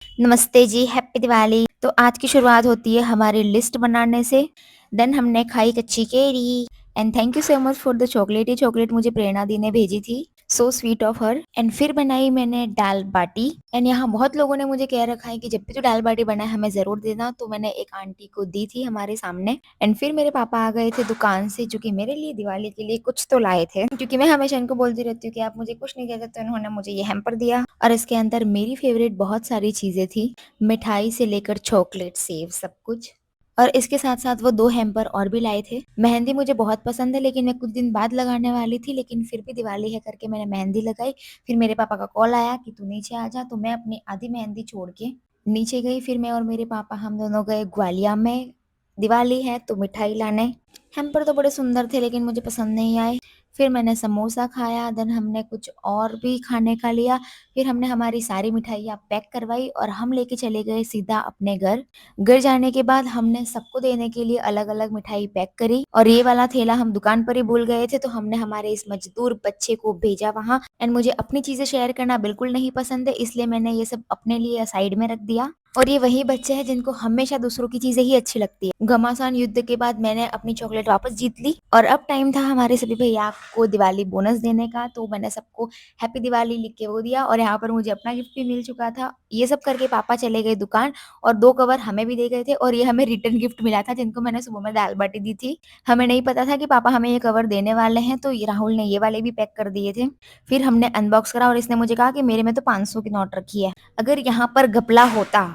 नमस्ते जी, हैप्पी दिवाली। तो आज की शुरुआत होती है हमारी लिस्ट बनाने से। देन हमने खाई कच्ची केरी and thank you so much for the chocolate. ये चॉकलेट मुझे प्रेरणा दी ने भेजी थी। So sweet of her. And फिर बनाई मैंने दाल बाटी। एंड यहाँ बहुत लोगों ने मुझे कह रखा है कि जब भी तो दाल बाटी बनाए हमें जरूर देना, तो मैंने एक आंटी को दी थी हमारे सामने। एंड फिर मेरे पापा आ गए थे दुकान से, जो कि मेरे लिए दिवाली के लिए कुछ तो लाए थे, क्योंकि मैं हमेशा इनको बोलती रहती हूँ कि आप मुझे कुछ नहीं देते, तो इन्होंने मुझे ये हैम्पर दिया और इसके अंदर मेरी फेवरेट बहुत सारी चीजें थी, मिठाई से लेकर चॉकलेट, सेव, सब कुछ। और इसके साथ साथ वो 2 हैम्पर और भी लाए थे। मेहंदी मुझे बहुत पसंद है, लेकिन मैं कुछ दिन बाद लगाने वाली थी, लेकिन फिर भी दिवाली है करके मैंने मेहंदी लगाई। फिर मेरे पापा का कॉल आया कि तू नीचे आ जा, तो मैं अपनी आधी मेहंदी छोड़ के नीचे गई। फिर मैं और मेरे पापा हम दोनों गए ग्वालियर में, दिवाली है तो मिठाई लाने। हैम्पर तो बड़े सुंदर थे लेकिन मुझे पसंद नहीं आए। फिर मैंने समोसा खाया, देन हमने कुछ और भी खाने का लिया। फिर हमने हमारी सारी मिठाइयाँ पैक करवाई और हम लेके चले गए सीधा अपने घर। घर जाने के बाद हमने सबको देने के लिए अलग अलग मिठाई पैक करी, और ये वाला थैला हम दुकान पर ही भूल गए थे, तो हमने हमारे इस मजदूर बच्चे को भेजा वहां। एंड मुझे अपनी चीजें शेयर करना बिल्कुल नहीं पसंद है, इसलिए मैंने ये सब अपने लिए साइड में रख दिया। और ये वही बच्चे हैं जिनको हमेशा दूसरों की चीजें ही अच्छी लगती है। घमासान युद्ध के बाद मैंने अपनी चॉकलेट वापस जीत ली, और अब टाइम था हमारे सभी भैया को दिवाली बोनस देने का, तो मैंने सबको हैप्पी दिवाली लिख के वो दिया, और यहाँ पर मुझे अपना गिफ्ट भी मिल चुका था। ये सब करके पापा चले गए दुकान, और 2 कवर हमें भी दे गए थे, और ये हमें रिटर्न गिफ्ट मिला था, जिनको मैंने सुबह में दाल बाटी दी थी। हमें नहीं पता था कि पापा हमें ये कवर देने वाले हैं, तो राहुल ने ये वाले भी पैक कर दिए थे। फिर हमने अनबॉक्स करा और इसने मुझे कहा कि मेरे में तो 500 की नोट रखी है। अगर यहाँ पर घपला होता,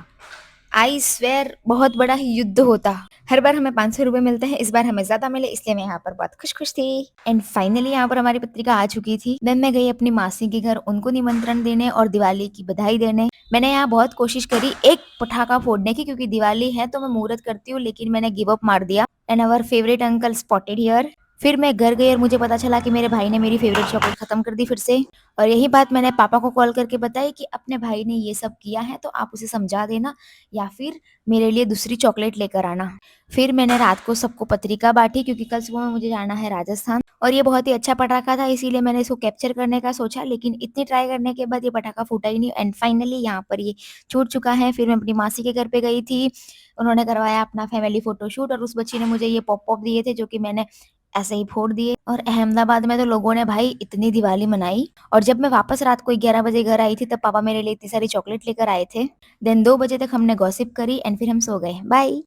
आई स्वेयर बहुत बड़ा ही युद्ध होता। हर बार हमें 500 रुपए मिलते हैं, इस बार हमें ज्यादा मिले, इसलिए मैं यहाँ पर बहुत खुश खुश थी। एंड फाइनली यहाँ पर हमारी पत्रिका आ चुकी थी। देन मैं गई अपनी मासी के घर उनको निमंत्रण देने और दिवाली की बधाई देने। मैंने यहाँ बहुत कोशिश करी एक पटाखा फोड़ने की, क्योंकि दिवाली है तो मैं मुहूर्त करती हूँ, लेकिन मैंने गिव अप मार दिया। And our favourite uncle spotted here. फिर मैं घर गई और मुझे पता चला कि मेरे भाई ने मेरी फेवरेट चॉकलेट खत्म कर दी फिर से। और यही बात मैंने पापा को कॉल करके बताई कि अपने भाई ने ये सब किया है, तो आप उसे समझा देना, या फिर मेरे लिए दूसरी चॉकलेट लेकर आना। फिर मैंने रात को सबको पत्रिका बांटी, क्योंकि कल सुबह में मुझे जाना है राजस्थान, और ये बहुत ही अच्छा पटाखा था, इसीलिए मैंने इसको कैप्चर करने का सोचा, लेकिन इतनी ट्राई करने के बाद ये पटाखा फूटा ही नहीं। एंड फाइनली यहाँ पर ये छूट चुका है। फिर मैं अपनी मासी के घर पे गई थी, उन्होंने करवाया अपना फैमिली फोटोशूट, और उस बच्ची ने मुझे ये पॉप पॉप दिए थे, जो कि मैंने ऐसे ही फोड़ दिए। और अहमदाबाद में तो लोगों ने भाई इतनी दिवाली मनाई। और जब मैं वापस रात को 11 बजे घर आई थी, तब पापा मेरे लिए इतनी सारी चॉकलेट लेकर आए थे। देन 2 बजे तक हमने गॉसिप करी एंड फिर हम सो गए। बाय।